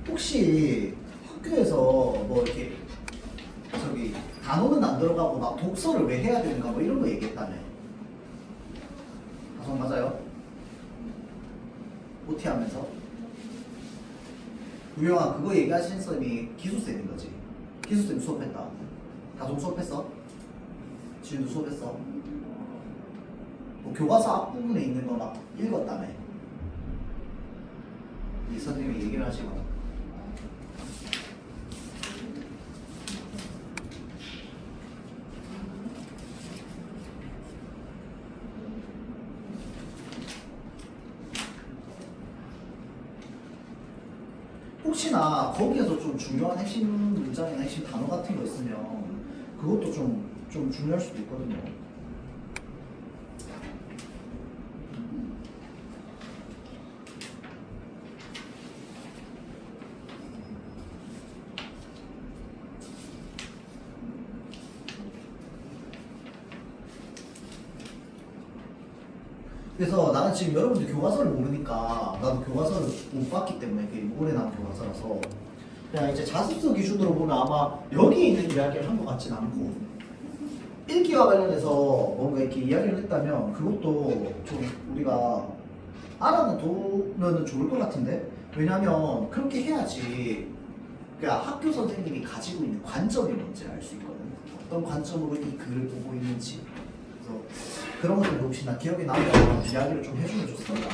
혹시 학교에서 뭐 이렇게 저기 단어는 안 들어가고 막 독서를 왜 해야 되는가 뭐 이런 거 얘기했다며. 가성 맞아요? OT 하면서 유영아 그거 얘기하신 쌤이 기수쌤인 거지. 기수쌤 수업했다. 다종 수업했어? 지금도 수업했어? 뭐 교과서 앞부분에 있는 거 막 읽었다며. 이 선생님이 얘기를 하시고. 혹시나 거기에서 좀 중요한 핵심 문장이나 핵심 단어 같은 거 있으면 그것도 좀 중요할 수도 있거든요. 그래서 나는 지금 여러분들 교과서를 모르니까 나도 교과서를 못 봤기 때문에 그게 올해 나온 교과서라서 그냥 이제 자습서 기준으로 보면 아마 여기에 있는 이야기를 한 것 같진 않고 읽기와 관련해서 뭔가 이렇게 이야기를 했다면 그것도 좀 우리가 알아두면 좋을 것 같은데 왜냐면 그렇게 해야지 그러니까 학교 선생님이 가지고 있는 관점이 뭔지 알 수 있거든. 어떤 관점으로 이 글을 보고 있는지. 그래서 그런 것들도 혹시나 기억에 나면 이야기를 좀 해주면 좋습니다.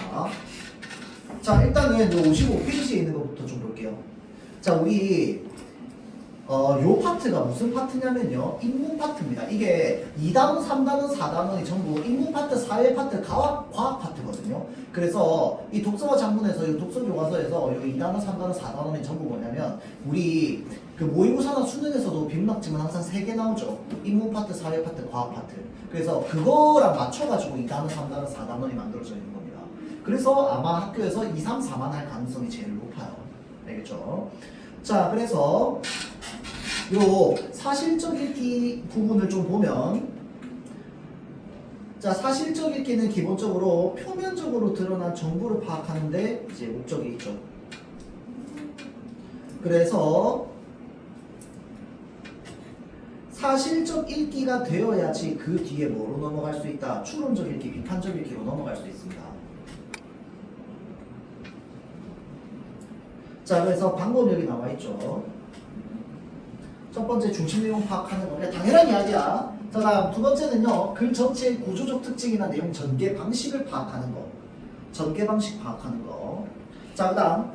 자 일단은 요 55페이지에 있는 것부터 좀 볼게요. 자 우리 요 파트가 무슨 파트냐면요 인문 파트입니다. 이게 2단원, 3단원, 4단원이 전부 인문 파트, 사회 파트, 과학 파트거든요. 그래서 이 독서와 작문에서 이 독서 교과서에서 요 2단원, 3단원, 4단원이 전부 뭐냐면 우리 그 모의고사나 수능에서도 빈막지문 항상 3개 나오죠. 인문 파트, 사회 파트, 과학 파트. 그래서 그거랑 맞춰가지고 2단원, 3단원, 4단원이 만들어져 있는 겁니다. 그래서 아마 학교에서 2, 3, 4만 할 가능성이 제일 높아요. 알겠죠? 자, 그래서 요 사실적 읽기 부분을 좀 보면 자, 사실적 읽기는 기본적으로 표면적으로 드러난 정보를 파악하는데 이제 목적이 있죠. 그래서 사실적 읽기가 되어야지 그 뒤에 뭐로 넘어갈 수 있다? 추론적 읽기, 비판적 읽기로 넘어갈 수 있습니다. 자, 그래서 방법 여기 나와 있죠. 첫 번째 중심 내용 파악하는 거. 당연한 이야기야. 자, 다음 두 번째는요. 글 전체의 구조적 특징이나 내용 전개 방식을 파악하는 거. 전개 방식 파악하는 거. 자, 그 다음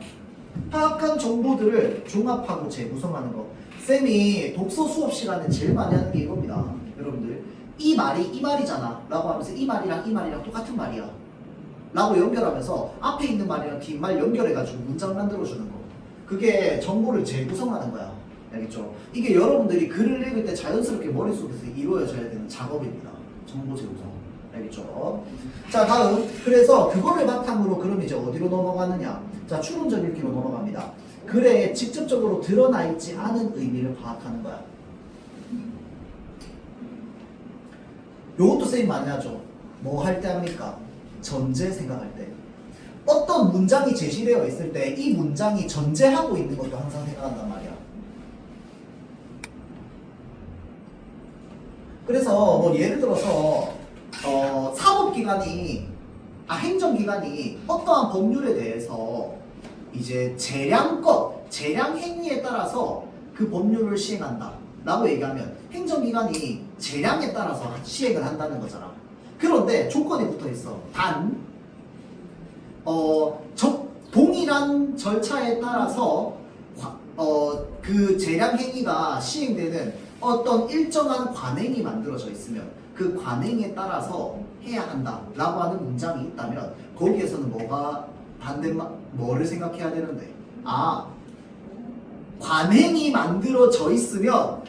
파악한 정보들을 종합하고 재구성하는 거. 쌤이 독서 수업 시간에 제일 많이 하는 게 이겁니다. 여러분들 이 말이 이 말이잖아 라고 하면서 이 말이랑 똑같은 말이야 라고 연결하면서 앞에 있는 말이랑 뒷말 연결해가지고 문장 만들어주는 거. 그게 정보를 재구성하는 거야. 알겠죠? 이게 여러분들이 글을 읽을 때 자연스럽게 머릿속에서 이루어져야 되는 작업입니다. 정보 재구성. 알겠죠? 자, 다음. 그래서 그거를 바탕으로 그럼 이제 어디로 넘어가느냐? 자, 추론적 읽기로 넘어갑니다. 글에 직접적으로 드러나 있지 않은 의미를 파악하는 거야. 요것도 쌤이 많이 하죠. 뭐 할 때 합니까? 전제 생각할 때. 어떤 문장이 제시되어 있을 때 이 문장이 전제하고 있는 것도 항상 생각한단 말이야. 그래서 뭐 예를 들어서 사법기관이 행정기관이 어떠한 법률에 대해서 이제 재량 행위에 따라서 그 법률을 시행한다 라고 얘기하면 행정기관이 재량에 따라서 시행을 한다는 거잖아. 그런데 조건이 붙어 있어. 단 동일한 절차에 따라서 그 재량 행위가 시행되는 어떤 일정한 관행이 만들어져 있으면 그 관행에 따라서 해야 한다 라고 하는 문장이 있다면 거기에서는 뭐를 생각해야 되는데 관행이 만들어져 있으면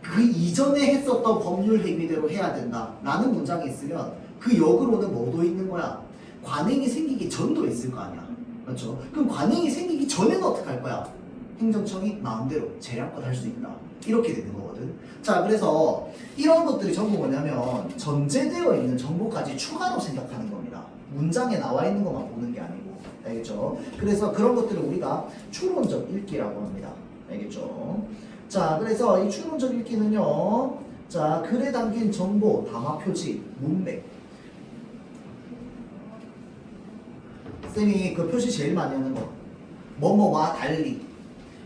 그 이전에 했었던 법률 행위대로 해야 된다 라는 문장이 있으면 그 역으로는 뭐도 있는 거야? 관행이 생기기 전도 있을 거 아니야. 그렇죠? 그럼 관행이 생기기 전에는 어떻게 할 거야? 행정청이 마음대로 재량껏 할 수 있다. 이렇게 되는 거거든. 자, 그래서 이런 것들이 전부 뭐냐면 전제되어 있는 정보까지 추가로 생각하는 겁니다. 문장에 나와 있는 것만 보는 게 아니고. 알겠죠? 그래서 그런 것들을 우리가 추론적 읽기라고 합니다. 알겠죠? 자, 그래서 이 추론적 읽기는요. 자, 글에 담긴 정보, 담화 표지, 문맥. 쌤이 그 표시 제일 많이 하는 거. 뭐뭐와 달리.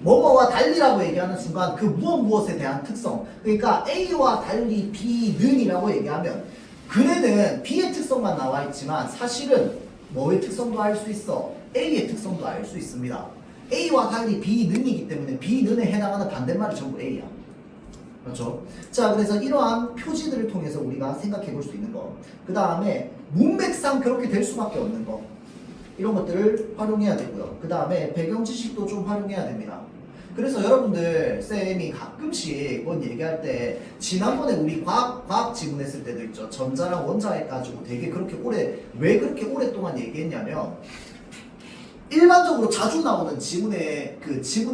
뭐뭐와 달리라고 얘기하는 순간 그 무엇에 대한 특성. 그러니까 A와 달리 B는이라고 얘기하면 글에는 B의 특성만 나와 있지만 사실은 뭐의 특성도 알 수 있어. A의 특성도 알 수 있습니다. A와 달리 B는이기 때문에 B는에 해당하는 반대말이 전부 A야. 그렇죠? 자, 그래서 이러한 표지들을 통해서 우리가 생각해 볼 수 있는 거. 그 다음에 문맥상 그렇게 될 수밖에 없는 거. 이런 것들을 활용해야 되고요. 그 다음에 배경 지식도 좀 활용해야 됩니다. 그래서 여러분들 쌤이 가끔씩 뭔 얘기할 때 지난번에 우리 과학 지문했을 때도 있죠. 전자랑 원자핵 가지고 되게 그렇게 왜 그렇게 오랫동안 얘기했냐면 일반적으로 자주 나오는 지문에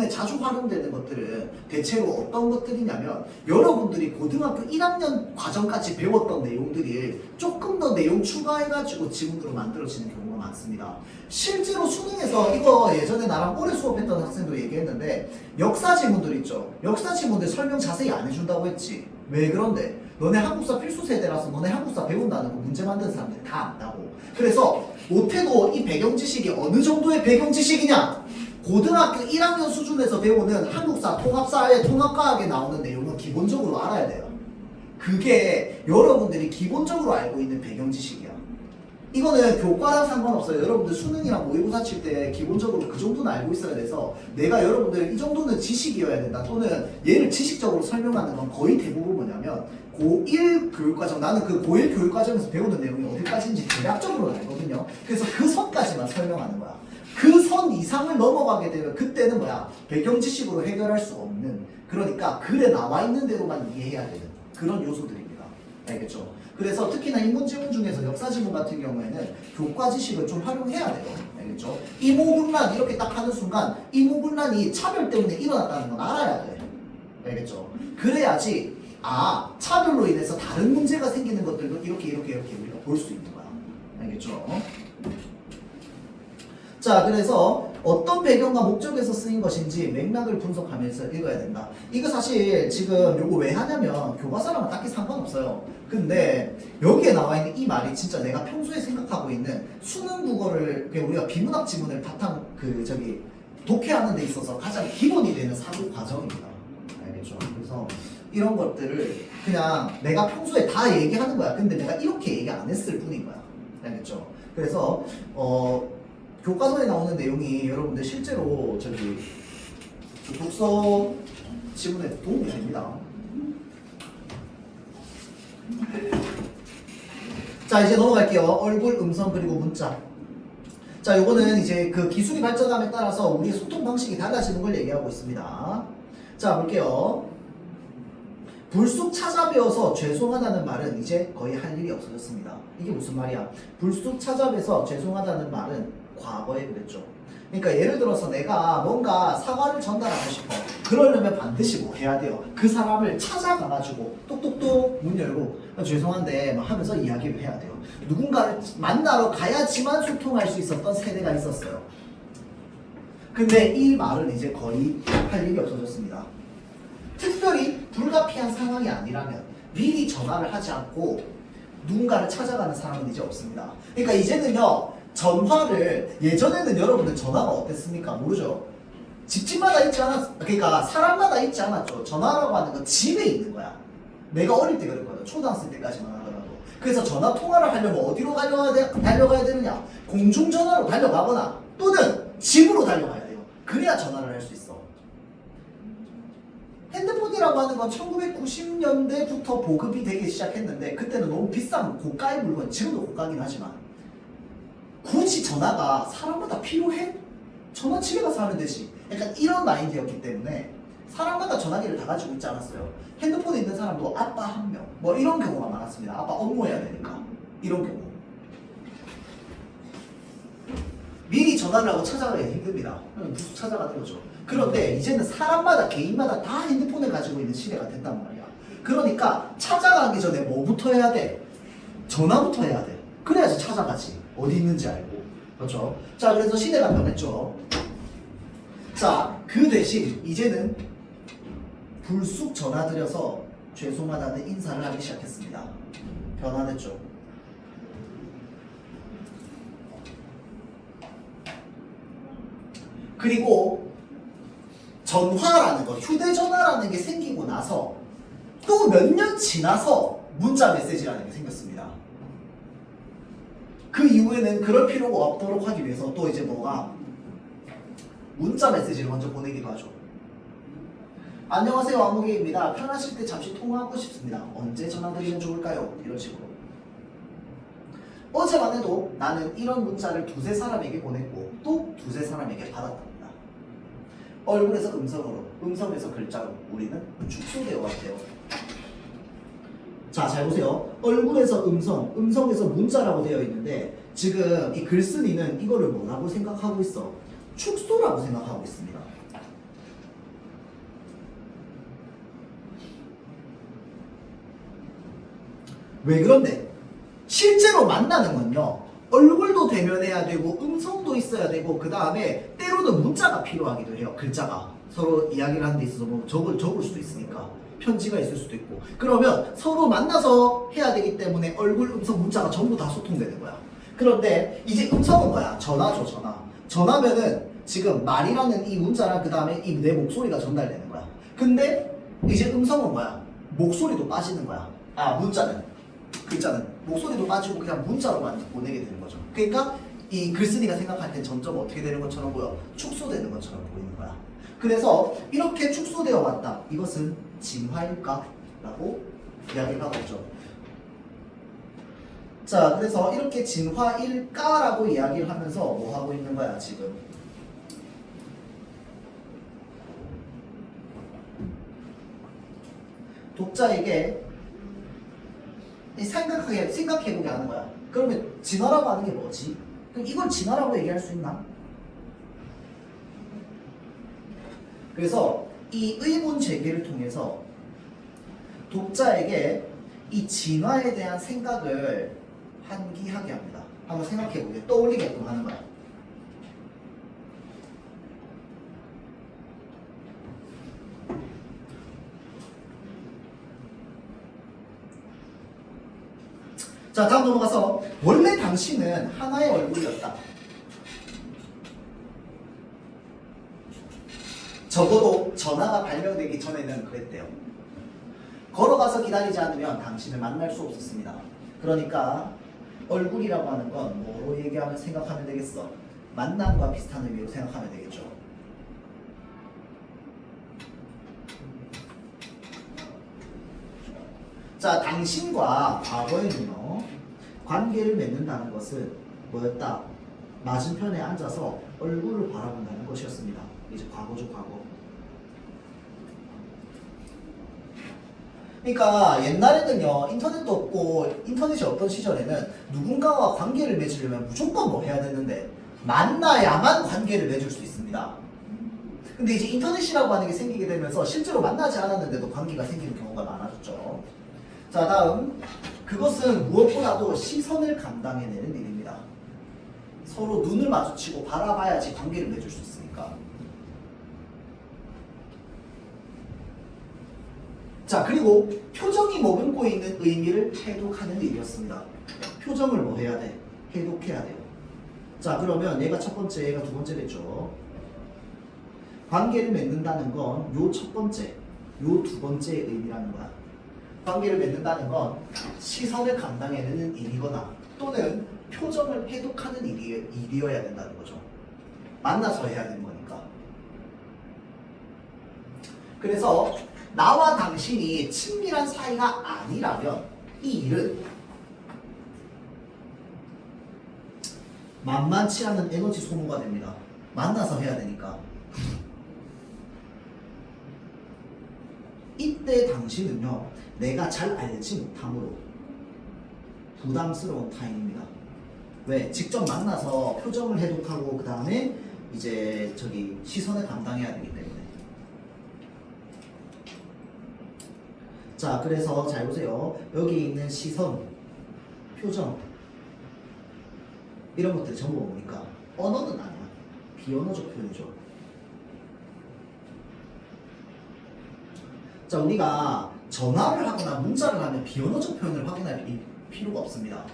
자주 활용되는 것들은 대체로 어떤 것들이냐면 여러분들이 고등학교 1학년 과정까지 배웠던 내용들이 조금 더 내용 추가해가지고 지문으로 만들어지는 경우가 많습니다. 실제로 수능에서 이거 예전에 나랑 오래 수업했던 학생도 얘기했는데 역사 지문들 있죠. 역사 지문들 설명 자세히 안 해준다고 했지. 왜 그런데? 너네 한국사 필수 세대라서 너네 한국사 배운다는 거 문제 만드는 사람들이 다 안다고. 그래서 못해도 이 배경 지식이 어느 정도의 배경 지식이냐? 고등학교 1학년 수준에서 배우는 한국사 통합사회 통합과학에 나오는 내용은 기본적으로 알아야 돼요. 그게 여러분들이 기본적으로 알고 있는 배경 지식이야. 이거는 교과랑 상관없어요. 여러분들 수능이랑 모의고사 칠 때 기본적으로 그 정도는 알고 있어야 돼서 내가 여러분들 이 정도는 지식이어야 된다 또는 얘를 지식적으로 설명하는 건 거의 대부분 뭐냐면 고1 교육과정, 나는 그 고1 교육과정에서 배우는 내용이 어디까지인지 대략적으로 알거든요. 그래서 그 선까지만 설명하는 거야. 그 선 이상을 넘어가게 되면 그때는 뭐야? 배경 지식으로 해결할 수 없는, 그러니까 글에 나와 있는 대로만 이해해야 되는 그런 요소들입니다. 알겠죠? 그래서 특히나 인문지문 중에서 역사지문 같은 경우에는 교과 지식을 좀 활용해야 돼요. 알겠죠? 이모군란 이렇게 딱 하는 순간 이모군란이 차별 때문에 일어났다는 건 알아야 돼. 알겠죠? 그래야지 차별로 인해서 다른 문제가 생기는 것들도 이렇게 우리가 볼 수 있는 거야. 알겠죠? 자, 그래서 어떤 배경과 목적에서 쓰인 것인지 맥락을 분석하면서 읽어야 된다. 이거 사실 지금 요거 왜 하냐면 교과서랑은 딱히 상관없어요. 근데 여기에 나와 있는 이 말이 진짜 내가 평소에 생각하고 있는 수능 국어를 우리가 비문학 지문을 바탕 독해하는 데 있어서 가장 기본이 되는 사고 과정입니다. 알겠죠? 그래서 이런 것들을 그냥 내가 평소에 다 얘기하는 거야. 근데 내가 이렇게 얘기 안 했을 뿐인 거야. 알겠죠? 그래서 교과서에 나오는 내용이 여러분들 실제로 독서 지문에 도움이 됩니다. 자, 이제 넘어갈게요. 얼굴, 음성, 그리고 문자. 자, 요거는 이제 그 기술이 발전함에 따라서 우리의 소통 방식이 달라지는 걸 얘기하고 있습니다. 자, 볼게요. 불쑥 찾아뵈어서 죄송하다는 말은 이제 거의 할 일이 없어졌습니다. 이게 무슨 말이야? 불쑥 찾아뵈서 죄송하다는 말은 과거에 그랬죠. 그러니까 예를 들어서 내가 뭔가 사과를 전달하고 싶어. 그러려면 반드시 뭐 해야 돼요? 그 사람을 찾아가가지고 똑똑똑 문 열고 죄송한데 막 하면서 이야기를 해야 돼요. 누군가를 만나러 가야지만 소통할 수 있었던 세대가 있었어요. 근데 이 말은 이제 거의 할 일이 없어졌습니다. 특별히 불가피한 상황이 아니라면 미리 전화를 하지 않고 누군가를 찾아가는 사람은 이제 없습니다. 그러니까 이제는요, 전화를, 예전에는 여러분들 전화가 어땠습니까? 모르죠? 집집마다 있지 않았, 그러니까 사람마다 있지 않았죠. 전화라고 하는 건 집에 있는 거야. 내가 어릴 때 그랬거든. 초등학생 때까지만 하더라도. 그래서 전화 통화를 하려면 어디로 달려가야 되느냐? 공중전화로 달려가거나 또는 집으로 달려가야 돼요. 그래야 전화를 할 수 있어. 핸드폰이라고 하는 건 1990년대부터 보급이 되기 시작했는데 그때는 너무 비싼 고가의 물건, 지금도 고가긴 하지만 굳이 전화가 사람마다 필요해? 전화 집에 가서 하면 되지. 약간 이런 마인드였기 때문에 사람마다 전화기를 다 가지고 있지 않았어요. 핸드폰에 있는 사람도 아빠 한 명, 뭐 이런 경우가 많았습니다. 아빠 업무해야 되니까. 이런 경우. 미리 전화를 하고 찾아가기 힘듭니다. 무슨 찾아가는 거죠. 그런데 이제는 사람마다 개인마다 다 핸드폰을 가지고 있는 시대가 됐단 말이야. 그러니까 찾아가기 전에 뭐부터 해야 돼? 전화부터 해야 돼. 그래야지 찾아가지. 어디 있는지 알고. 그렇죠? 자, 그래서 시대가 변했죠. 자, 그 대신 이제는 불쑥 전화드려서 죄송하다는 인사를 하기 시작했습니다. 변화됐죠. 그리고 전화라는 거, 휴대전화라는 게 생기고 나서 또 몇 년 지나서 문자 메시지라는 게 생겼습니다. 그 이후에는 그럴 필요가 없도록 하기 위해서 또 이제 뭐가 문자 메시지를 먼저 보내기도 하죠. 안녕하세요, 아무개입니다. 편하실 때 잠시 통화하고 싶습니다. 언제 전화드리면 좋을까요? 이런 식으로. 어제만 해도 나는 이런 문자를 두세 사람에게 보냈고 또 두세 사람에게 받았답니다. 얼굴에서 음성으로, 음성에서 글자로 우리는 축소되어 왔대요. 자, 잘 보세요. 얼굴에서 음성, 음성에서 문자라고 되어 있는데 지금 이 글쓴이는 이거를 뭐라고 생각하고 있어? 축소라고 생각하고 있습니다. 왜 그런데? 실제로 만나는 건요, 얼굴도 대면해야 되고 음성도 있어야 되고 그 다음에 때로는 문자가 필요하기도 해요. 글자가 서로 이야기를 하는 데 있어서 뭐 적을 수도 있으니까 편지가 있을 수도 있고. 그러면 서로 만나서 해야 되기 때문에 얼굴, 음성, 문자가 전부 다 소통되는 거야. 그런데 이제 음성은 뭐야? 전화죠, 전화. 전화면은 지금 말이라는 이 문자랑 그 다음에 이 내 목소리가 전달되는 거야. 근데 이제 음성은 뭐야? 목소리도 빠지는 거야. 아, 문자는, 글자는 목소리도 빠지고 그냥 문자로만 보내게 되는 거죠. 그러니까 이 글쓴이가 생각할 땐 점점 어떻게 되는 것처럼 보여? 축소되는 것처럼 보이는 거야. 그래서 이렇게 축소되어 왔다. 이것은 진화일까? 라고 이야기를 하고 있죠. 자, 그래서 이렇게 진화일까라고 이야기를 하면서 뭐 하고 있는 거야, 지금? 독자에게 생각해보게 하는 거야. 그러면 진화라고 하는 게 뭐지? 그럼 이걸 진화라고 얘기할 수 있나? 그래서 이 의문 제기를 통해서 독자에게 이 진화에 대한 생각을 환기하게 합니다. 한번 생각해보게, 떠올리게끔 하는 거야. 자, 다음 넘어가서 원래 당신은 하나의 얼굴이었다. 적어도 전화가 발명되기 전에는 그랬대요. 걸어가서 기다리지 않으면 당신을 만날 수 없었습니다. 그러니까 얼굴이라고 하는 건 뭐로 얘기하면 생각하면 되겠어? 만남과 비슷한 의미로 생각하면 되겠죠. 자, 당신과 과거에는요, 관계를 맺는다는 것은 뭐였다? 맞은편에 앉아서 얼굴을 바라본다는 것이었습니다. 이제 과거죠, 과거. 그러니까 옛날에는요, 인터넷도 없고 인터넷이 없던 시절에는 누군가와 관계를 맺으려면 무조건 뭐 해야 되는데 만나야만 관계를 맺을 수 있습니다. 근데 이제 인터넷이라고 하는 게 생기게 되면서 실제로 만나지 않았는데도 관계가 생기는 경우가 많아졌죠. 자, 다음, 그것은 무엇보다도 시선을 감당해내는 일입니다. 서로 눈을 마주치고 바라봐야지 관계를 맺을 수 있으니까. 자, 그리고 표정이 머금고 있는 의미를 해독하는 일이었습니다. 표정을 뭐 해야 돼? 해독해야 돼요. 자, 그러면 얘가 첫 번째, 얘가 두 번째겠죠. 관계를 맺는다는 건 요 첫 번째, 요 두 번째의 의미라는 거야. 관계를 맺는다는 건 시선을 감당해내는 일이거나 또는 표정을 해독하는 일이어야 된다는 거죠. 만나서 해야 되는 거니까. 그래서 나와 당신이 친밀한 사이가 아니라면 이 일은 만만치 않은 에너지 소모가 됩니다. 만나서 해야 되니까. 이때 당신은요, 내가 잘 알지 못함으로 부담스러운 타임입니다. 왜? 직접 만나서 표정을 해독하고 그 다음에 이제 시선을 감당해야 되기 때문에. 자, 그래서 잘 보세요. 여기 있는 시선, 표정, 이런 것들이 전부 뭡니까? 언어는 아니야. 비언어적 표현이죠. 자, 우리가 전화를 하거나 문자를 하면 비언어적 표현을 확인할 필요가 없습니다.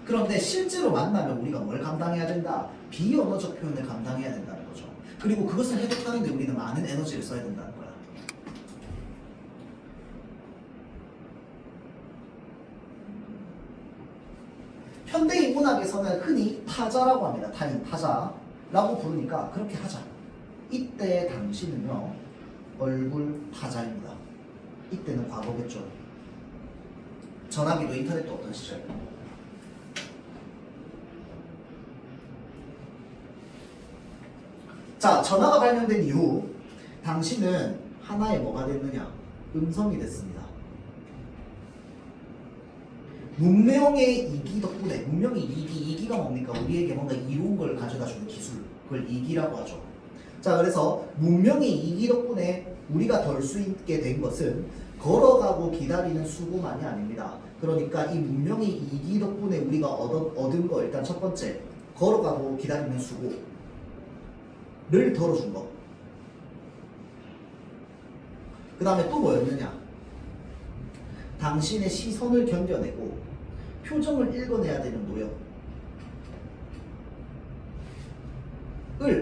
그런데 실제로 만나면 우리가 뭘 감당해야 된다? 비언어적 표현을 감당해야 된다는 거죠. 그리고 그것을 해독하는데 우리는 많은 에너지를 써야 된다는 거야. 현대인 문학에서는 흔히 타자라고 합니다. 타인, 타자라고 부르니까 그렇게 하자. 이때 당신은요, 얼굴 타자입니다. 이때는 과거겠죠. 전화기도 인터넷도 없던 시절. 자, 전화가 발명된 이후 당신은 하나의 뭐가 됐느냐? 음성이 됐습니다. 문명의 이기 덕분에, 문명의 이기가 뭡니까? 우리에게 뭔가 이로운 걸 가져다 주는 기술, 그걸 이기라고 하죠. 자, 그래서 문명의 이기 덕분에 우리가 덜 수 있게 된 것은 걸어가고 기다리는 수고만이 아닙니다. 그러니까 이 문명의 이기 덕분에 우리가 얻은 거, 일단 첫 번째, 걸어가고 기다리는 수고를 덜어준 거. 그 다음에 또 뭐였느냐? 당신의 시선을 견뎌내고 표정을 읽어내야 되는 노력을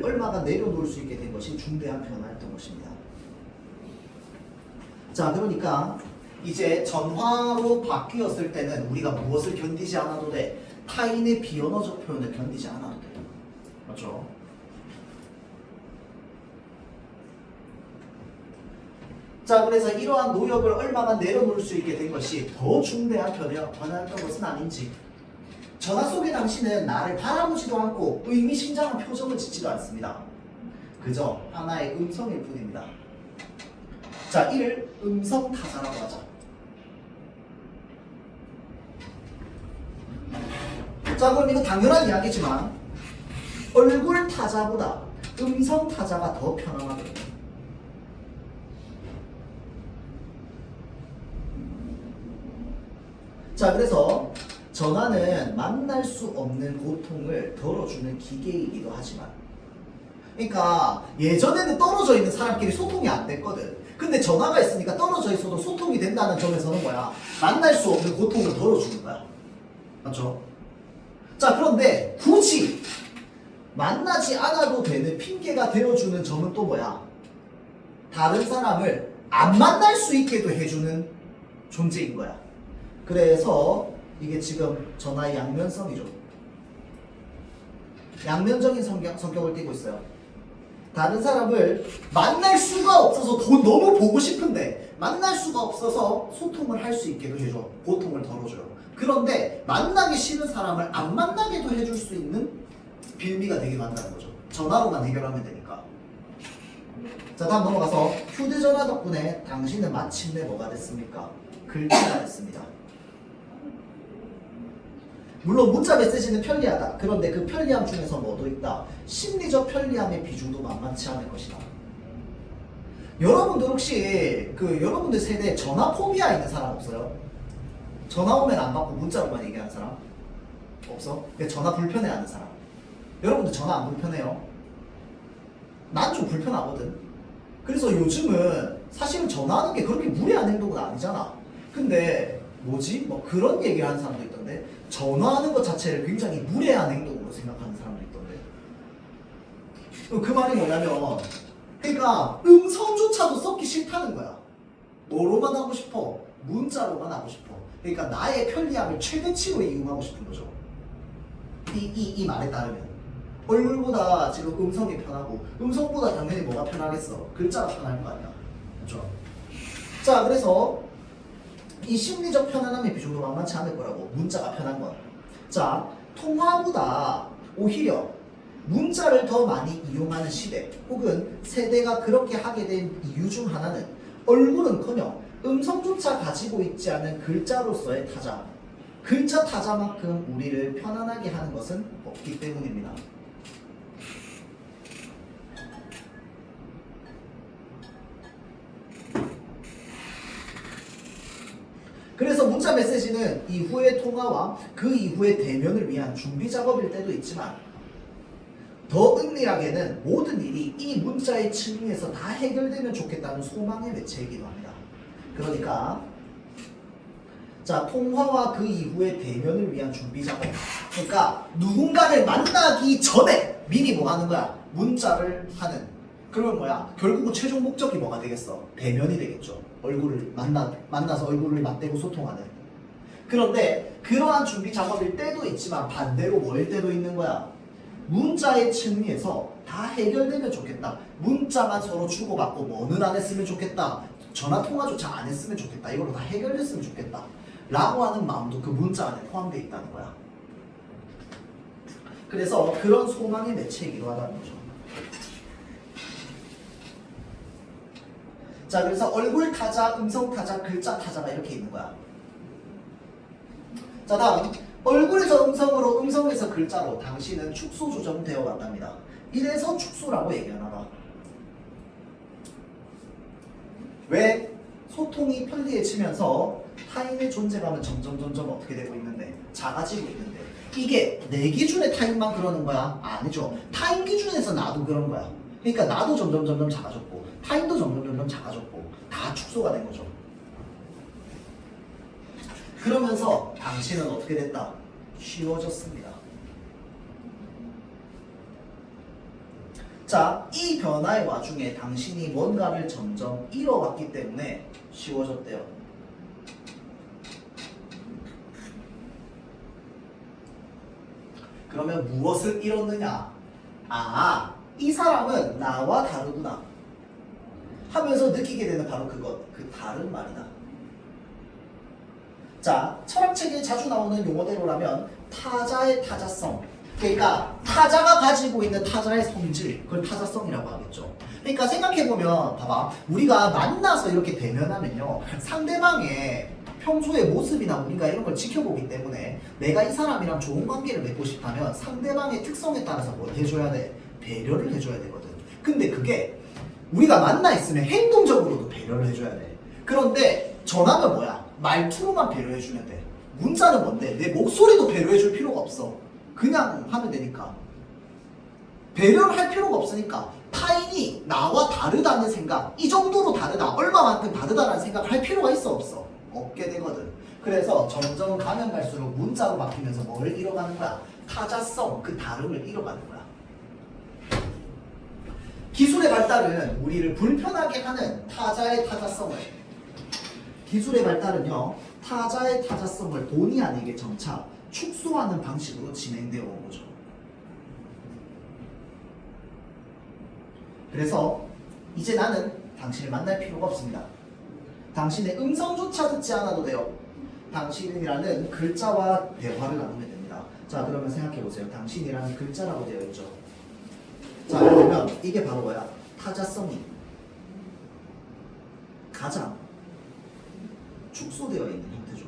얼마가 내려놓을 수 있게 된 것이 중대한 변화였던 것입니다. 자, 그러니까 이제 전화로 바뀌었을 때는 우리가 무엇을 견디지 않아도 돼? 타인의 비언어적 표현을 견디지 않아도 돼. 맞죠? 자, 그래서 이러한 노력을 얼마나 내려놓을 수 있게 된 것이 더 중대한 변화였던 것은 아닌지. 전화 속의 당신은 나를 바라보지도 않고 의미심장한 표정을 짓지도 않습니다. 그저 하나의 음성일 뿐입니다. 자, 이를 음성타자라고 하자. 자, 그럼 이거 당연한 이야기지만 얼굴 타자보다 음성 타자가 더 편안하거든요. 자, 그래서 전화는 만날 수 없는 고통을 덜어주는 기계이기도 하지만, 그러니까 예전에는 떨어져 있는 사람끼리 소통이 안 됐거든. 근데 전화가 있으니까 떨어져 있어도 소통이 된다는 점에서는 뭐야? 만날 수 없는 고통을 덜어주는 거야. 맞죠? 자, 그런데 굳이 만나지 않아도 되는 핑계가 되어주는 점은 또 뭐야? 다른 사람을 안 만날 수 있게도 해주는 존재인 거야. 그래서 이게 지금 전화의 양면성이죠. 양면적인 성격을 띠고 있어요. 다른 사람을 만날 수가 없어서 너무 보고 싶은데 만날 수가 없어서 소통을 할 수 있게도 해줘. 고통을 덜어줘요. 그런데 만나기 싫은 사람을 안 만나게도 해줄 수 있는 빌미가 되게 많다는 거죠. 전화로만 해결하면 되니까. 자, 다음 넘어가서 휴대전화 덕분에 당신은 마침내 뭐가 됐습니까? 글자가 됐습니다. 물론 문자 메시지는 편리하다. 그런데 그 편리함 중에서 뭐도 있다? 심리적 편리함의 비중도 만만치 않을 것이다. 여러분들 혹시 여러분들 세대에 전화 포비아 있는 사람 없어요? 전화 오면 안 받고 문자로만 얘기하는 사람? 없어? 전화 불편해하는 사람? 여러분들 전화 안 불편해요? 난 좀 불편하거든. 그래서 요즘은 사실은 전화하는 게 그렇게 무례한 행동은 아니잖아. 근데 뭐지? 뭐 그런 얘기를 하는 사람도 있던데, 전화하는 것 자체를 굉장히 무례한 행동으로 생각하는 사람도 있던데. 그 말이 뭐냐면, 그러니까 음성조차도 썼기 싫다는 거야. 뭐로만 하고 싶어? 문자로만 하고 싶어. 그러니까 나의 편리함을 최대치로 이용하고 싶은 거죠. 이 말에 따르면 얼굴보다 지금 음성이 편하고, 음성보다 당연히 뭐가 편하겠어? 글자가 편할 거 아니야. 그렇죠? 자, 그래서 이 심리적 편안함의 비중도 만만치 않을 거라고. 문자가 편한 건. 자, 통화보다 오히려 문자를 더 많이 이용하는 시대 혹은 세대가 그렇게 하게 된 이유 중 하나는 얼굴은커녕 음성조차 가지고 있지 않은 글자로서의 타자, 글자 타자만큼 우리를 편안하게 하는 것은 없기 때문입니다. 그래서 문자 메시지는 이후의 통화와 그 이후의 대면을 위한 준비 작업일 때도 있지만 더 은밀하게는 모든 일이 이 문자의 층위에서 다 해결되면 좋겠다는 소망의 매체이기도 합니다. 그러니까 자, 통화와 그 이후의 대면을 위한 준비 작업. 그러니까 누군가를 만나기 전에 미리 뭐 하는 거야? 문자를 하는. 그러면 뭐야? 결국은 최종 목적이 뭐가 되겠어? 대면이 되겠죠. 얼굴을 만나서 얼굴을 맞대고 소통하는. 그런데 그러한 준비 작업일 때도 있지만 반대로 뭐일 때도 있는 거야? 문자의 층위에서 다 해결되면 좋겠다. 문자만 서로 주고받고 뭐는 안 했으면 좋겠다. 전화 통화조차 안 했으면 좋겠다. 이걸로 다 해결됐으면 좋겠다. 라고 하는 마음도 그 문자 안에 포함되어 있다는 거야. 그래서 그런 소망의 매체이기도 하다는 거죠. 자, 그래서 얼굴 타자, 음성 타자, 글자 타자가 이렇게 있는 거야. 자, 다음 얼굴에서 음성으로, 음성에서 글자로 당신은 축소 조정되어 왔답니다. 이래서 축소라고 얘기하나. 왜? 소통이 편리해지면서 타인의 존재감은 점점 어떻게 되고 있는데? 작아지고 있는데. 이게 내 기준의 타인만 그러는 거야? 아니죠. 타인 기준에서 나도 그런 거야. 그러니까 나도 점점 작아졌고 타인도 점점 작아졌고 다 축소가 된 거죠. 그러면서 당신은 어떻게 됐다? 쉬워졌습니다. 자, 이 변화의 와중에 당신이 뭔가를 점점 잃어왔기 때문에 쉬워졌대요. 그러면 무엇을 잃었느냐? 아, 이 사람은 나와 다르구나 하면서 느끼게 되는 바로 그것, 그 다른 말이다. 자, 철학책에 자주 나오는 용어대로라면 타자의 타자성, 그러니까 타자가 가지고 있는 타자의 성질, 그걸 타자성이라고 하겠죠. 그러니까 생각해보면 봐봐, 우리가 만나서 이렇게 대면하면요, 상대방의 평소의 모습이나 우리가 이런 걸 지켜보기 때문에 내가 이 사람이랑 좋은 관계를 맺고 싶다면 상대방의 특성에 따라서 뭘 해줘야 돼? 배려를 해줘야 되거든. 근데 그게 우리가 만나 있으면 행동적으로도 배려를 해줘야 돼. 그런데 전화는 뭐야? 말투로만 배려해주면 돼. 문자는 뭔데? 내 목소리도 배려해줄 필요가 없어. 그냥 하면 되니까. 배려를 할 필요가 없으니까 타인이 나와 다르다는 생각, 이 정도로 다르다, 얼마만큼 다르다라는 생각을 할 필요가 있어 없어? 없게 되거든. 그래서 점점 가면 갈수록 문자로 바뀌면서 뭘 잃어가는 거야? 타자성, 그 다름을 잃어가는 거야. 기술의 발달은 우리를 불편하게 하는 타자의 타자성을, 기술의 발달은요, 타자의 타자성을 본의 아니게 점차 축소하는 방식으로 진행되어 온 거죠. 그래서 이제 나는 당신을 만날 필요가 없습니다. 당신의 음성조차 듣지 않아도 돼요. 당신이라는 글자와 대화를 나누면 됩니다. 자, 그러면 생각해보세요. 당신이라는 글자라고 되어 있죠. 자, 그러면 이게 바로 뭐야? 타자성이 가장 축소되어 있는 형태죠.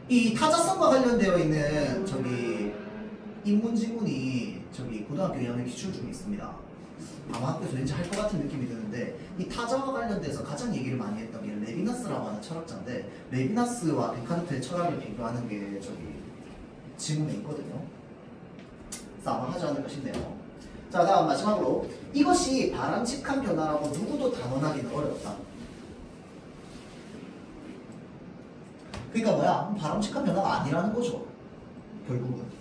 이 타자성과 관련되어 있는 인문지문이 고등학교 2학년 기출 중에 있습니다. 아마 학교에서 왠지 할 것 같은 느낌이 드는데, 이 타자와 관련돼서 가장 얘기를 많이 했던 게 레비나스라고 하는 철학자인데, 레비나스와 데카르트의 철학을 비교하는 게 지문에 있거든요. 그래서 아마 하지 않을까 싶네요. 자, 다음 마지막으로 이것이 바람직한 변화라고 누구도 단언하기는 어렵다. 그러니까 뭐야? 바람직한 변화가 아니라는 거죠. 결국은.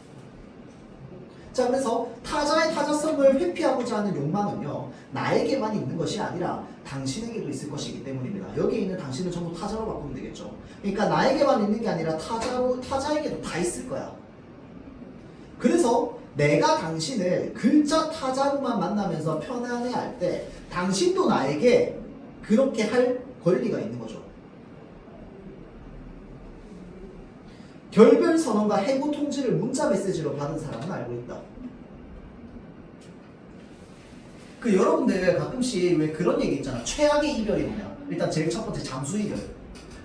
자, 그래서 타자의 타자성을 회피하고자 하는 욕망은요, 나에게만 있는 것이 아니라 당신에게도 있을 것이기 때문입니다. 여기에 있는 당신을 전부 타자로 바꾸면 되겠죠. 그러니까 나에게만 있는 게 아니라 타자에게도 다 있을 거야. 그래서 내가 당신을 글자 타자로만 만나면서 편안해할 때 당신도 나에게 그렇게 할 권리가 있는 거죠. 결별 선언과 해고 통지를 문자 메시지로 받은 사람은 알고 있다. 여러분들 가끔씩 왜 그런 얘기 있잖아. 최악의 이별이 뭐냐? 일단 제일 첫 번째 잠수 이별.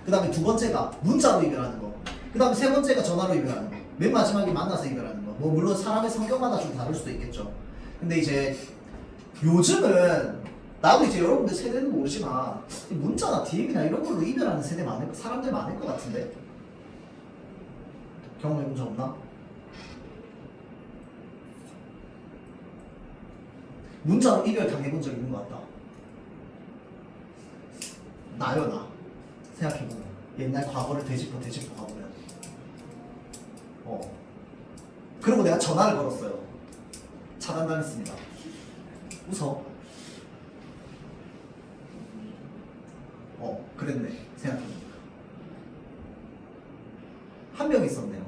그 다음에 두 번째가 문자로 이별하는 거. 그 다음에 세 번째가 전화로 이별하는 거. 맨 마지막에 만나서 이별하는 거. 뭐 물론 사람의 성격마다 좀 다를 수도 있겠죠. 근데 이제 요즘은 나도 이제 여러분들 세대는 모르지만 이 문자나 DM이나 이런 걸로 이별하는 사람들 많을 것 같은데 경험해본 적 없나? 문자로 이별 당해본 적 있는 것 같다. 나요 나. 생각해보면 옛날 과거를 되짚어 가보면 그리고 내가 전화를 걸었어요. 차단당했습니다. 웃어. 그랬네. 생각해보니까 한 명 있었네요.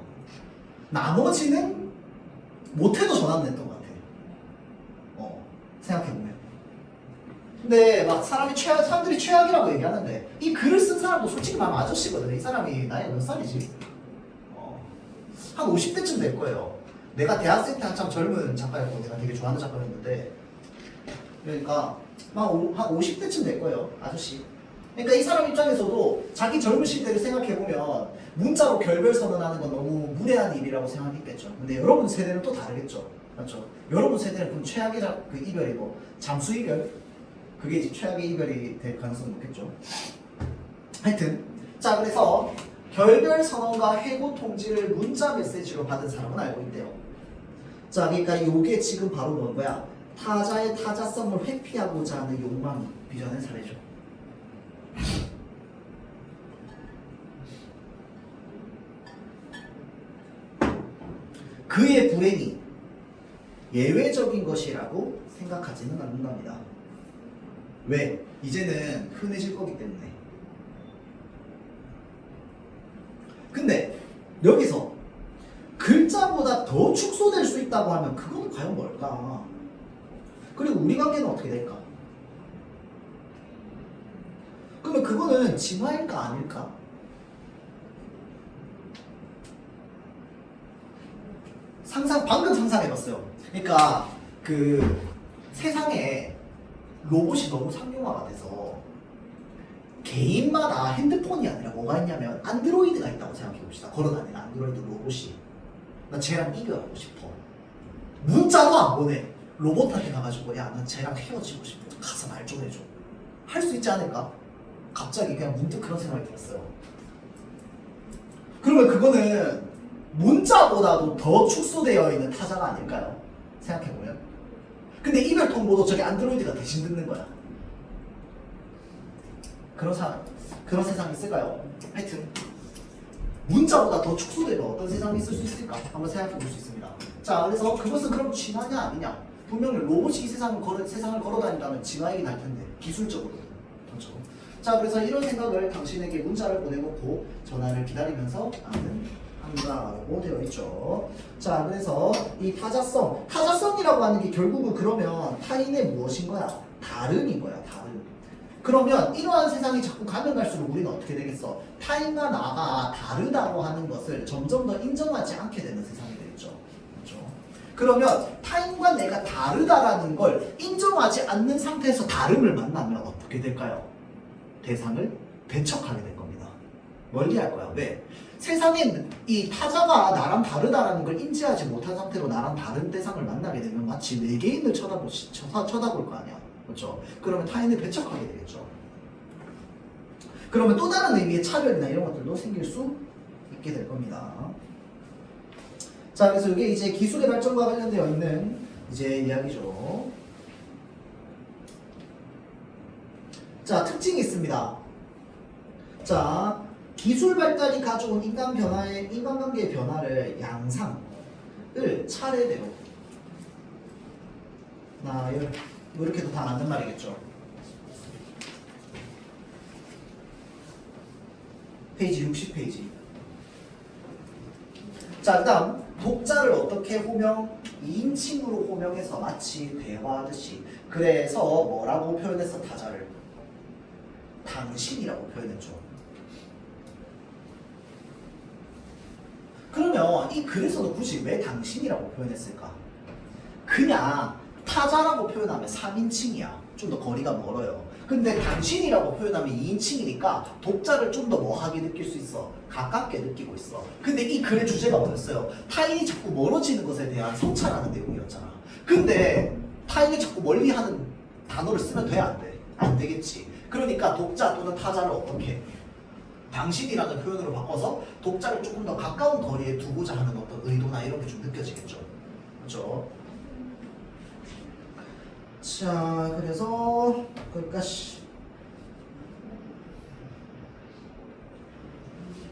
나머지는 못해도 전화는 냈던 것 같아. 생각해보면. 근데 막 사람들이 최악이라고 얘기하는데 이 글을 쓴 사람도 솔직히 말하면 아저씨거든. 이 사람이 나이가 몇 살이지? 한 50대쯤 될 거예요. 내가 대학생 때 한참 젊은 작가였고 내가 되게 좋아하는 작가였는데 그러니까 한 50대쯤 될 거예요. 아저씨. 그러니까 이 사람 입장에서도 자기 젊은 시대를 생각해보면 문자로 결별 선언하는 건 너무 무례한 일이라고 생각했겠죠. 근데 여러분 세대는 또 다르겠죠. 맞죠? 여러분 세대는 그럼 최악의 그 이별이고 잠수 이별? 그게 이제 최악의 이별이 될 가능성이 높겠죠. 하여튼 자 그래서 결별 선언과 해고 통지를 문자 메시지로 받은 사람은 알고 있대요. 자 그러니까 이게 지금 바로 뭔 거야? 타자의 타자성을 회피하고자 하는 욕망이 빚어낸 사례죠. 그의 불행이 예외적인 것이라고 생각하지는 않는답니다. 왜? 이제는 흔해질 거기 때문에. 근데 여기서 글자보다 더 축소될 수 있다고 하면 그건 과연 뭘까? 그리고 우리 관계는 어떻게 될까? 그러면 그거는 진화일까 아닐까? 방금 상상해봤어요. 그러니까 그 세상에 로봇이 너무 상용화가 돼서 개인마다 핸드폰이 아니라 뭐가 있냐면 안드로이드가 있다고 생각해봅시다. 걸어다니는 안드로이드 로봇이. 나 쟤랑 이별하고 싶어. 문자도 안 보내. 로봇한테 가가지고 야 난 쟤랑 헤어지고 싶어. 가서 말 좀 해줘. 할 수 있지 않을까? 갑자기 그냥 문득 그런 생각이 들었어요. 그러면 그거는 문자보다도 더 축소되어 있는 타자가 아닐까요? 생각해보면. 근데 이별 통보도 저게 안드로이드가 대신 듣는 거야. 그런 세상이 있을까요? 하여튼 문자보다 더 축소되면 어떤 세상이 있을 수 있을까? 한번 생각해 볼 수 있습니다. 자, 그래서 그것은 그럼 진화냐 아니냐? 분명히 로봇이 이 세상을 걸어다닌다면 진화이긴 할 텐데 기술적으로. 그렇죠. 자, 그래서 이런 생각을 당신에게 문자를 보내놓고 전화를 기다리면서 한다고 되어 있죠. 자, 그래서 이 타자성이라고 하는 게 결국은 그러면 타인의 무엇인 거야? 다름인 거야, 다름. 그러면 이러한 세상이 자꾸 가면 갈수록 우리는 어떻게 되겠어? 타인과 나가 다르다고 하는 것을 점점 더 인정하지 않게 되는 세상이 되겠죠. 그렇죠? 그러면 타인과 내가 다르다라는 걸 인정하지 않는 상태에서 다름을 만나면 어떻게 될까요? 대상을 배척하게 될 겁니다. 멀리할 거야. 왜? 세상엔 이 타자가 나랑 다르다라는 걸 인지하지 못한 상태로 나랑 다른 대상을 만나게 되면 마치 외계인을 쳐다볼 거 아니야. 그렇죠? 그러면 타인을 배척하게 되겠죠. 그러면 또 다른 의미의 차별이나 이런 것들도 생길 수 있게 될 겁니다. 자, 그래서 이게 이제 기술의 발전과 관련되어 있는 이제 이야기죠. 자, 특징이 있습니다. 자, 기술 발달이 가져온 인간관계의 변화를 양상을 차례대로 이렇게 해도 다 맞는 말이겠죠. 페이지 60페이지. 자, 일단 독자를 어떻게 2인칭으로 호명해서 마치 대화하듯이. 그래서 뭐라고 표현했어? 타자를 당신이라고 표현했죠. 그러면 이 글에서도 굳이 왜 당신이라고 표현했을까? 그냥 타자라고 표현하면 3인칭이야. 좀 더 거리가 멀어요. 근데 당신이라고 표현하면 2인칭이니까 독자를 좀 더 뭐하게 느낄 수 있어? 가깝게 느끼고 있어. 근데 이 글의 주제가 뭐였어요? 타인이 자꾸 멀어지는 것에 대한 성찰하는 내용이었잖아. 근데 타인을 자꾸 멀리하는 단어를 쓰면 돼, 안 돼? 안 되겠지. 그러니까 독자 또는 타자를 어떻게 당신이라는 표현으로 바꿔서 독자를 조금 더 가까운 거리에 두고자 하는 어떤 의도나 이런 게 좀 느껴지겠죠. 그렇죠? 자, 그래서 거기까지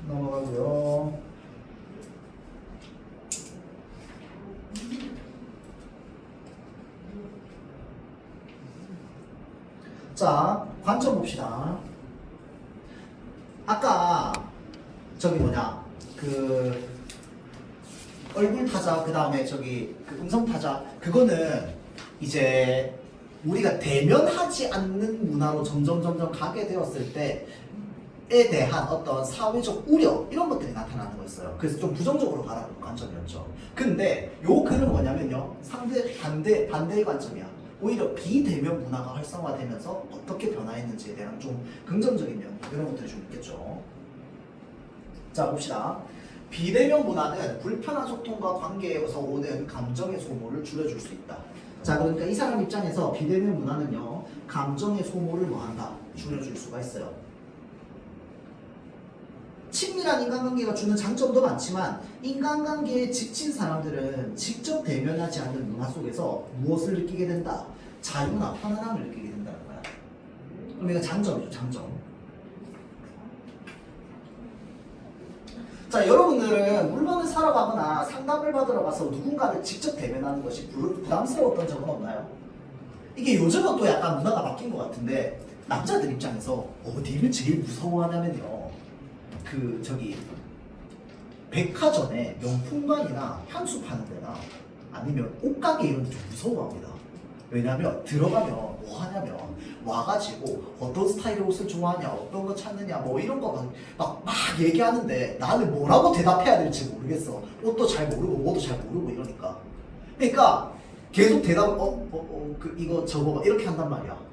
넘어가고요. 자, 관점 봅시다. 아까 저기 뭐냐 그 얼굴 타자 그 다음에 저기 그 음성 타자 그거는 이제 우리가 대면하지 않는 문화로 점점 가게 되었을 때에 대한 어떤 사회적 우려 이런 것들이 나타나는 거였어요. 그래서 좀 부정적으로 바라보는 관점이었죠. 근데 요 글은 뭐냐면요 반대의 관점이야. 오히려 비대면 문화가 활성화되면서 어떻게 변화했는지에 대한 좀 긍정적인 면 이런 것들이 좀 있겠죠. 자, 봅시다. 비대면 문화는 불편한 소통과 관계에서 오는 감정의 소모를 줄여줄 수 있다. 자, 그러니까 이 사람 입장에서 비대면 문화는요 감정의 소모를 뭐한다? 줄여줄 수가 있어요. 친밀한 인간관계가 주는 장점도 많지만 인간관계에 지친 사람들은 직접 대면하지 않는 문화 속에서 무엇을 느끼게 된다? 자유나 편안함을 느끼게 된다는 거야. 그럼 이거 장점이죠, 장점. 자, 여러분들은 물건을 사러 가거나 상담을 받으러 가서 누군가를 직접 대면하는 것이 부담스러웠던 적은 없나요? 이게 요즘은 또 약간 문화가 바뀐 것 같은데 남자들 입장에서 어디를 제일 무서워하냐면요 그 저기 백화점에 명품관이나 향수 파는 데나 아니면 옷가게 이런 데 좀 무서워합니다. 왜냐면 들어가면 뭐 하냐면 와가지고 어떤 스타일의 옷을 좋아하냐 어떤 거 찾느냐 뭐 이런 거 막 얘기하는데 나는 뭐라고 대답해야 될지 모르겠어. 옷도 잘 모르고 뭐도 잘 모르고 이러니까 그러니까 계속 대답을 이거 저거 막 이렇게 한단 말이야.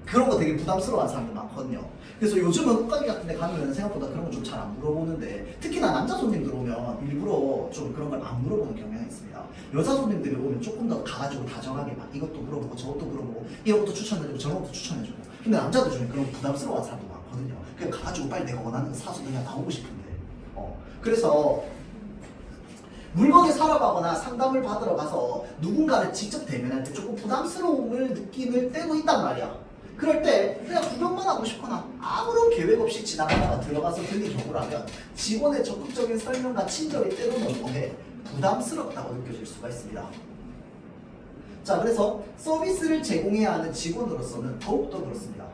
그런 거 되게 부담스러워하는 사람들 많거든요. 그래서 요즘은 옷가게 같은 데 가면 생각보다 그런 거 좀 잘 안 물어보는데 특히나 남자 손님들 오면 일부러 좀 그런 걸 안 물어보는 경향이 있습니다. 여자 손님들이 오면 조금 더 가가지고 다정하게 막 이것도 물어보고 저것도 물어보고 이런 것도 추천해주고 저런 것도 추천해주고 근데 남자들 중에 그런 부담스러워하는 사람도 많거든요. 그냥 가가지고 빨리 내가 원하는 거 사서 그냥 나오고 싶은데 그래서 물건을 사러 가거나 상담을 받으러 가서 누군가를 직접 대면할 때 조금 부담스러움을 느끼는 때도 있단 말이야. 그럴 때 그냥 구경만 하고 싶거나 아무런 계획 없이 지나가다가 들어가서 들린 경우라면 직원의 적극적인 설명과 친절이 때로는 뭐해 부담스럽다고 느껴질 수가 있습니다. 자, 그래서 서비스를 제공해야 하는 직원으로서는 더욱더 그렇습니다.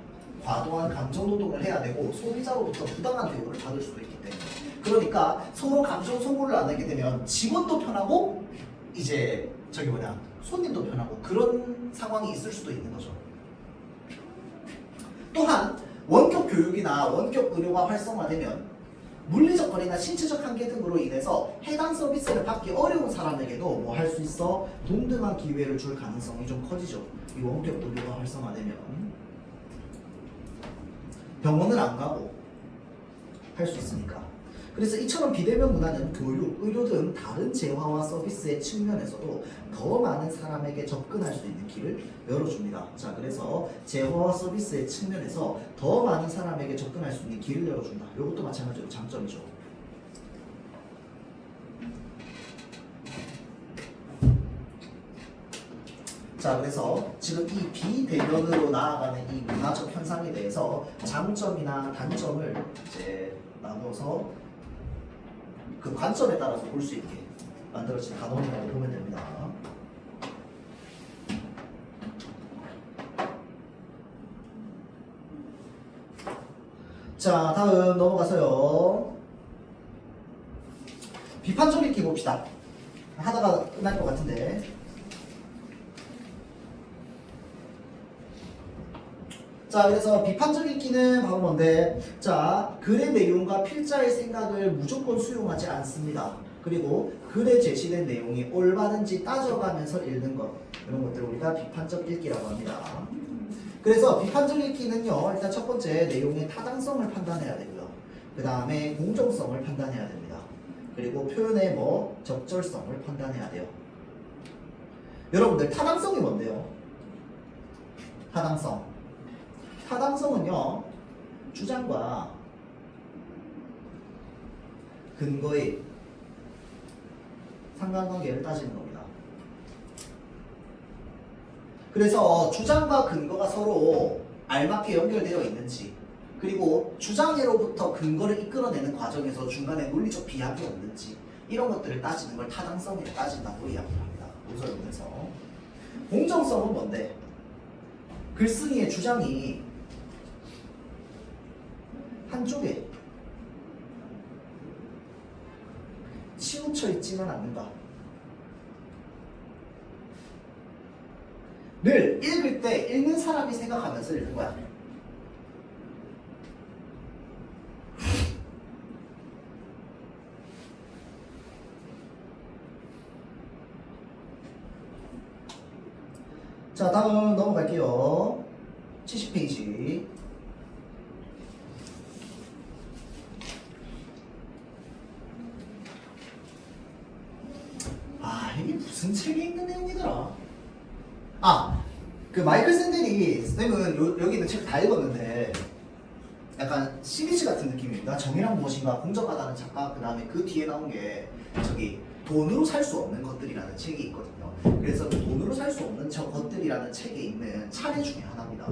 과도한 감정노동을 해야 되고 소비자로부터 부당한 대우를 받을 수도 있기 때문에 그러니까 서로 감정 소모를 안 하게 되면 직원도 편하고 이제 손님도 편하고 그런 상황이 있을 수도 있는 거죠. 또한 원격 교육이나 원격 의료가 활성화되면 물리적 거리나 신체적 한계 등으로 인해서 해당 서비스를 받기 어려운 사람에게도 뭐 할 수 있어? 동등한 기회를 줄 가능성이 좀 커지죠. 이 원격 의료가 활성화되면 병원을 안 가고 할 수 있으니까. 그래서 이처럼 비대면 문화는 교육, 의료 등 다른 재화와 서비스의 측면에서도 더 많은 사람에게 접근할 수 있는 길을 열어줍니다. 자, 그래서 재화와 서비스의 측면에서 더 많은 사람에게 접근할 수 있는 길을 열어준다. 이것도 마찬가지로 장점이죠. 자, 그래서 지금 이 비대면으로 나아가는 이 문화적 현상에 대해서 장점이나 단점을 이제 나눠서 그 관점에 따라서 볼 수 있게 만들어진 단원이라고 보면 됩니다. 자, 다음 넘어가서요. 비판적 읽기 봅시다. 하다가 끝날 것 같은데. 자, 그래서 비판적 읽기는 바로 뭔데? 자, 글의 내용과 필자의 생각을 무조건 수용하지 않습니다. 그리고 글에 제시된 내용이 올바른지 따져가면서 읽는 것, 이런 것들을 우리가 비판적 읽기라고 합니다. 그래서 비판적 읽기는요, 일단 첫 번째 내용의 타당성을 판단해야 되고요. 그 다음에 공정성을 판단해야 됩니다. 그리고 표현의 적절성을 판단해야 돼요. 여러분들 타당성이 뭔데요? 타당성. 타당성은요, 주장과 근거의 상관관계를 따지는 겁니다. 그래서 주장과 근거가 서로 알맞게 연결되어 있는지, 그리고 주장으로부터 근거를 이끌어내는 과정에서 중간에 논리적 비약이 없는지, 이런 것들을 따지는 걸 타당성을 따진다고 이야기를 합니다. 문서에서. 공정성은 뭔데? 글쓴이의 주장이 한쪽에 치우쳐 있지는 않는다. 늘 읽을 때 읽는 사람이 생각하면서 읽는 거야. 자, 다음 넘어갈게요. 70페이지. 이게 무슨 책에 있는 내용이더라? 그 마이클 샌델이, 쌤은 여기 있는 책 다 읽었는데 약간 시리즈 같은 느낌입니다. 정의란 무엇인가, 공정하다는 작가, 그 다음에 그 뒤에 나온 게 저기 돈으로 살 수 없는 것들이라는 책이 있거든요. 그래서 그 돈으로 살 수 없는 저 것들이라는 책에 있는 차례 중에 하나입니다.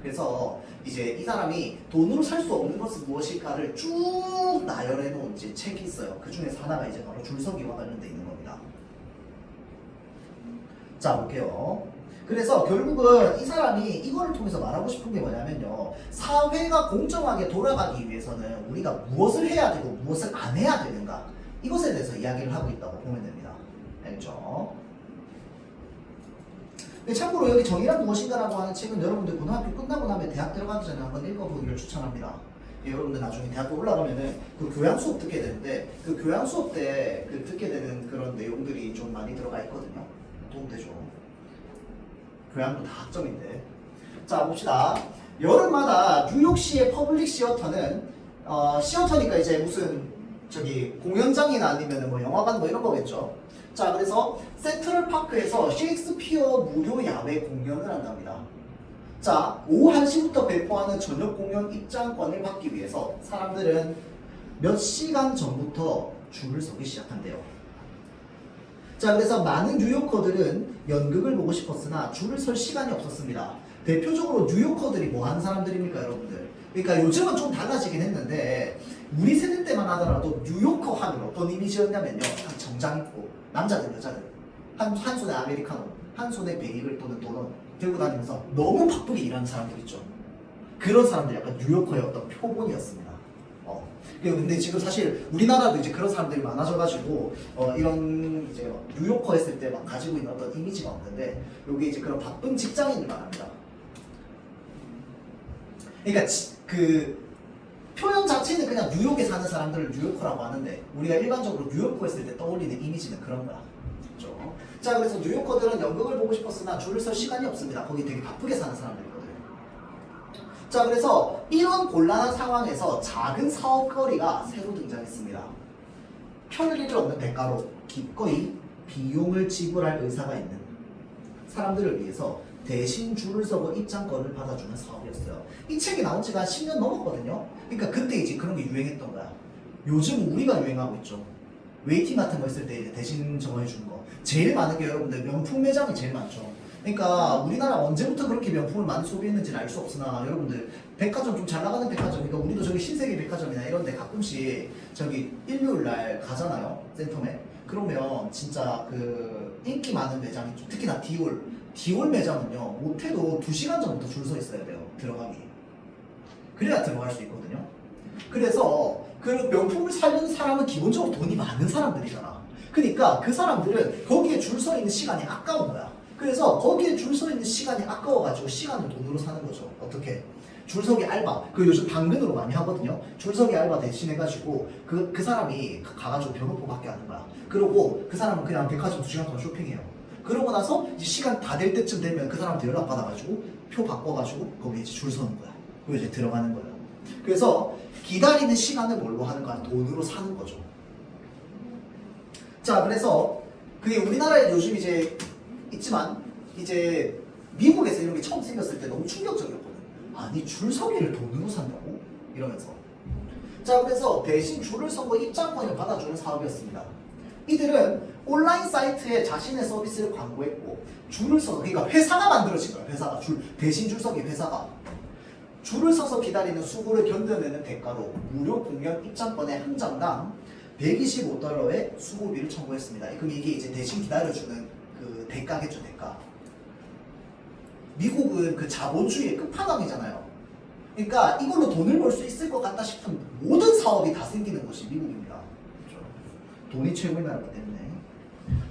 그래서 이제 이 사람이 돈으로 살 수 없는 것은 무엇일까를 쭉 나열해 놓은 이제 책이 있어요. 그 중에서 하나가 이제 바로 줄서기와 관련돼 있는 겁니다. 자, 볼게요. 그래서 결국은 이 사람이 이거를 통해서 말하고 싶은 게 뭐냐면요, 사회가 공정하게 돌아가기 위해서는 우리가 무엇을 해야 되고 무엇을 안 해야 되는가, 이것에 대해서 이야기를 하고 있다고 보면 됩니다. 알죠? 참고로 여기 정의란 무엇인가라고 하는 책은 여러분들 고등학교 끝나고 나면 대학 들어가기 전에 한번 읽어보기를 추천합니다. 여러분들 나중에 대학교 올라가면은 그 교양 수업 듣게 되는데, 그 교양 수업 때 그 듣게 되는 그런 내용들이 좀 많이 들어가 있거든요. 도움되죠. 교양도 다 학점인데. 자, 봅시다. 여름마다 뉴욕시의 퍼블릭 시어터는 시어터니까 이제 무슨 저기 공연장이나 아니면 뭐 영화관 뭐 이런 거겠죠. 자, 그래서 센트럴 파크에서 셰익스피어 무료 야외 공연을 한답니다. 자, 오후 1시부터 배포하는 저녁 공연 입장권을 받기 위해서 사람들은 몇 시간 전부터 줄을 서기 시작한대요. 자, 그래서 많은 뉴요커들은 연극을 보고 싶었으나 줄을 설 시간이 없었습니다. 대표적으로 뉴요커들이 뭐 하는 사람들입니까, 여러분들? 그러니까 요즘은 좀 달라지긴 했는데 우리 세대 때만 하더라도 뉴요커 하면 어떤 이미지였냐면요, 정장 입고 남자들 여자들 한 손에 아메리카노, 한 손에 베이글 또는 도넛 들고 다니면서 너무 바쁘게 일하는 사람들 있죠. 그런 사람들이 약간 뉴요커의 어떤 표본이었습니다. 근데 지금 사실 우리나라도 이제 그런 사람들이 많아져가지고 이런 이제 뉴요커 했을 때 막 가지고 있는 어떤 이미지가 없는데, 여기 이제 그런 바쁜 직장인을 말합니다. 그러니까 그 표현 자체는 그냥 뉴욕에 사는 사람들을 뉴요커라고 하는데 우리가 일반적으로 뉴요커 했을 때 떠올리는 이미지는 그런 거야. 그렇죠? 자, 그래서 뉴요커들은 연극을 보고 싶었으나 줄을 설 시간이 없습니다. 거기 되게 바쁘게 사는 사람들이거든요. 자, 그래서 이런 곤란한 상황에서 작은 사업거리가 새로 등장했습니다. 편리를 얻는 대가로 기꺼이 비용을 지불할 의사가 있는 사람들을 위해서 대신 줄을 서고 입장권을 받아주는 사업이었어요. 이 책이 나온 지가 한 10년 넘었거든요. 그러니까 그때 이제 그런 게 유행했던 거야. 요즘 우리가 유행하고 있죠. 웨이팅 같은 거 있을 때 이제 대신 정해주는 거. 제일 많은 게 여러분들 명품 매장이 제일 많죠. 그러니까 우리나라 언제부터 그렇게 명품을 많이 소비했는지는 알 수 없으나 여러분들 백화점 좀 잘 나가는 백화점, 그러니까 우리도 저기 신세계 백화점이나 이런 데 가끔씩 저기 일요일날 가잖아요, 센텀에. 그러면 진짜 그 인기 많은 매장 있죠. 특히나 디올 매장은요, 못해도 2시간 전부터 줄 서 있어야 돼요, 들어가기. 그래야 들어갈 수 있거든요. 그래서 그 명품을 사는 사람은 기본적으로 돈이 많은 사람들이잖아. 그러니까 그 사람들은 거기에 줄 서 있는 시간이 아까운 거야. 그래서 거기에 줄 서 있는 시간이 아까워가지고 시간을 돈으로 사는 거죠. 어떻게? 줄서기 알바, 그 요즘 당근으로 많이 하거든요. 줄서기 알바 대신해가지고 그 사람이 가가지고 변호포 받게 하는 거야. 그러고 그 사람은 그냥 백화점 2시간 동안 쇼핑해요. 그러고 나서 이제 시간 다 될 때쯤 되면 그 사람한테 연락 받아가지고 표 바꿔가지고 거기에 이제 줄 서는 거야. 그리고 이제 들어가는 거예요. 그래서 기다리는 시간을 뭘로 하는 거야? 돈으로 사는 거죠. 자, 그래서 그게 우리나라에 요즘 이제 있지만 이제 미국에서 이런 게 처음 생겼을 때 너무 충격적이었거든. 아니 줄서기를 돈으로 산다고? 이러면서. 자, 그래서 대신 줄을 서고 입장권을 받아주는 사업이었습니다. 이들은 온라인 사이트에 자신의 서비스를 광고했고 줄을 서서, 그러니까 회사가 만들어진 거야. 회사가 대신 줄서기 회사가 줄을 서서 기다리는 수고를 견뎌내는 대가로 무료 공연 입장권의 한 장당 125달러의 수고비를 청구했습니다. 그럼 이게 이제 대신 기다려주는 그 대가겠죠, 대가. 미국은 그 자본주의의 끝판왕이잖아요. 그러니까 이걸로 돈을 벌 수 있을 것 같다 싶은 모든 사업이 다 생기는 곳이 미국입니다. 그렇죠? 돈이 최고의 나라기 때문에.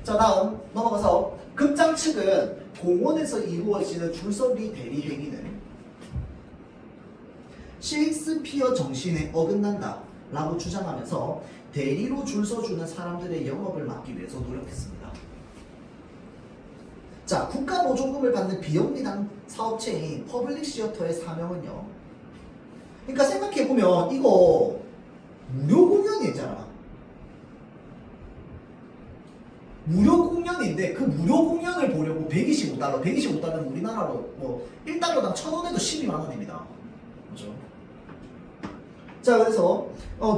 자, 다음 넘어가서 극장 측은 공원에서 이루어지는 줄서기 대리 행위는 셰익스피어 정신에 어긋난다 라고 주장하면서 대리로 줄 서주는 사람들의 영업을 막기 위해서 노력했습니다. 자, 국가 보조금을 받는 비영리당 사업체인 퍼블릭 시어터의 사명은요, 그러니까 생각해보면 이거 무료 공연이잖아. 무료 공연인데 그 무료 공연을 보려고 125달러, 125달러는 우리나라로 뭐 1달러당 1,000원에도 12만 원입니다. 그렇죠? 자, 그래서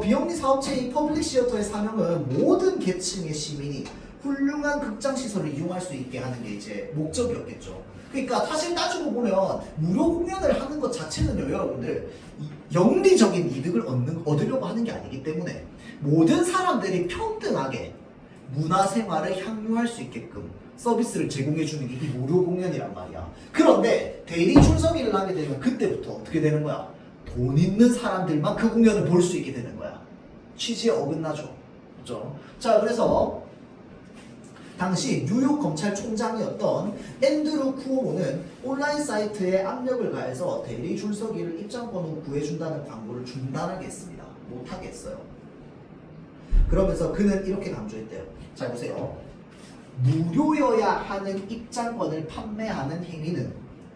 비영리 사업체인 퍼블릭 시어터의 사명은 모든 계층의 시민이 훌륭한 극장 시설을 이용할 수 있게 하는 게 이제 목적이었겠죠. 그러니까 사실 따지고 보면 무료 공연을 하는 것 자체는요, 여러분들 영리적인 이득을 얻으려고 하는 게 아니기 때문에 모든 사람들이 평등하게 문화생활을 향유할 수 있게끔 서비스를 제공해 주는 게 이 무료 공연이란 말이야. 그런데 대리 줄서기를 하게 되면 그때부터 어떻게 되는 거야? 돈 있는 사람들만 그 공연을 볼 수 있게 되는 거야. 취지에 어긋나죠. 그렇죠? 자, 그래서 당시 뉴욕 검찰총장이었던 앤드루 쿠오모는 온라인 사이트에 압력을 가해서 대리 줄서기를 입장권으로 구해준다는 광고를 중단하게 했습니다. 못하게 했어요. 그러면서 그는 이렇게 강조했대요. 잘 보세요. 무료여야 하는 입장권을 판매하는 행위는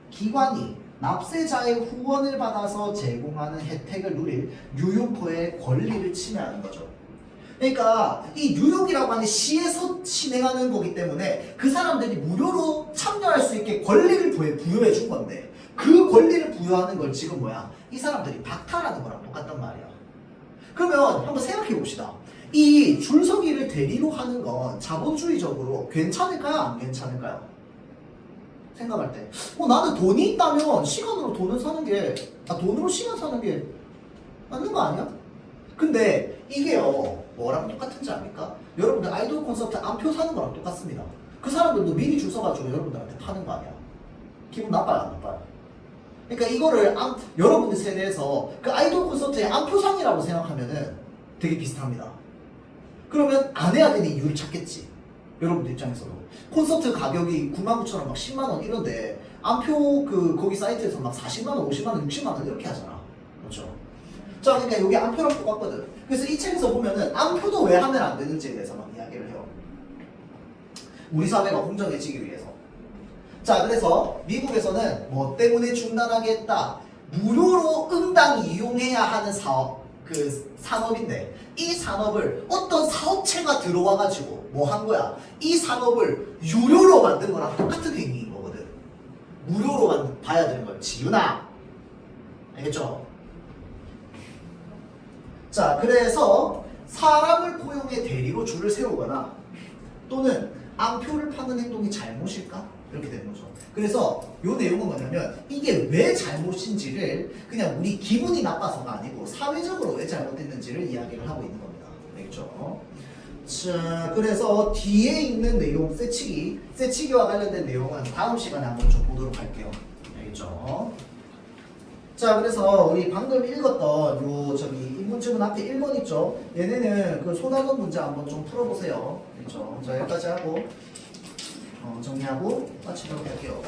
기관이 납세자의 후원을 받아서 제공하는 혜택을 누릴 뉴요커의 권리를 침해하는 거죠. 그러니까 이 뉴욕이라고 하는 시에서 진행하는 거기 때문에 그 사람들이 무료로 참여할 수 있게 권리를 부여해 준 건데 그 권리를 부여하는 걸 지금 뭐야? 이 사람들이 박탈하는 거랑 똑같단 말이야. 그러면 한번 생각해 봅시다. 이 줄서기를 대리로 하는 건 자본주의적으로 괜찮을까요? 안 괜찮을까요? 생각할 때 나는 돈이 있다면 시간으로 돈을 사는 게 돈으로 시간 사는 게 맞는 거 아니야? 근데 이게요 뭐랑 똑같은지 압니까? 여러분들 아이돌 콘서트 안표 사는 거랑 똑같습니다. 그 사람들도 미리 줄 서가지고 여러분들한테 파는 거 아니야? 기분 나빠요 안 나빠요? 그러니까 이거를 여러분들 세대에서 그 아이돌 콘서트의 안표상이라고 생각하면은 되게 비슷합니다. 그러면 안 해야 되는 이유를 찾겠지. 여러분들 입장에서도 콘서트 가격이 99,000원 막 10만원 이런데 안표 거기 사이트에서 막 40만원, 50만원, 60만원 이렇게 하잖아. 그렇죠? 자, 그러니까 여기 안표랑 똑같거든. 그래서 이 책에서 보면은 안표도 왜 하면 안 되는지에 대해서 막 이야기를 해요. 우리 사회가 공정해지기 위해서. 자, 그래서 미국에서는 뭐 때문에 중단하게 했다. 무료로 응당이 이용해야 하는 사업, 산업인데 이 산업을 어떤 사업체가 들어와가지고 뭐 한 거야? 이 산업을 유료로 만든 거랑 똑같은 행위인 거거든. 무료로 봐야 되는 걸. 지윤아, 알겠죠? 자, 그래서 사람을 고용해 대리로 줄을 세우거나 또는 앙표를 파는 행동이 잘못일까? 이렇게 되는 거죠. 그래서 이 내용은 뭐냐면 이게 왜 잘못인지를 그냥 우리 기분이 나빠서가 아니고 사회적으로 왜 잘못됐는지를 이야기를 하고 있는 겁니다. 알겠죠? 자, 그래서 뒤에 있는 내용, 쇠치기와 관련된 내용은 다음 시간에 한번 좀 보도록 할게요. 알겠죠? 자, 그래서 우리 방금 읽었던 인문지문 앞에 1번 있죠? 얘네는 그 소단원 문제 한번 좀 풀어보세요. 그렇죠? 자, 여기까지 하고 정리하고 마치도록 할게요.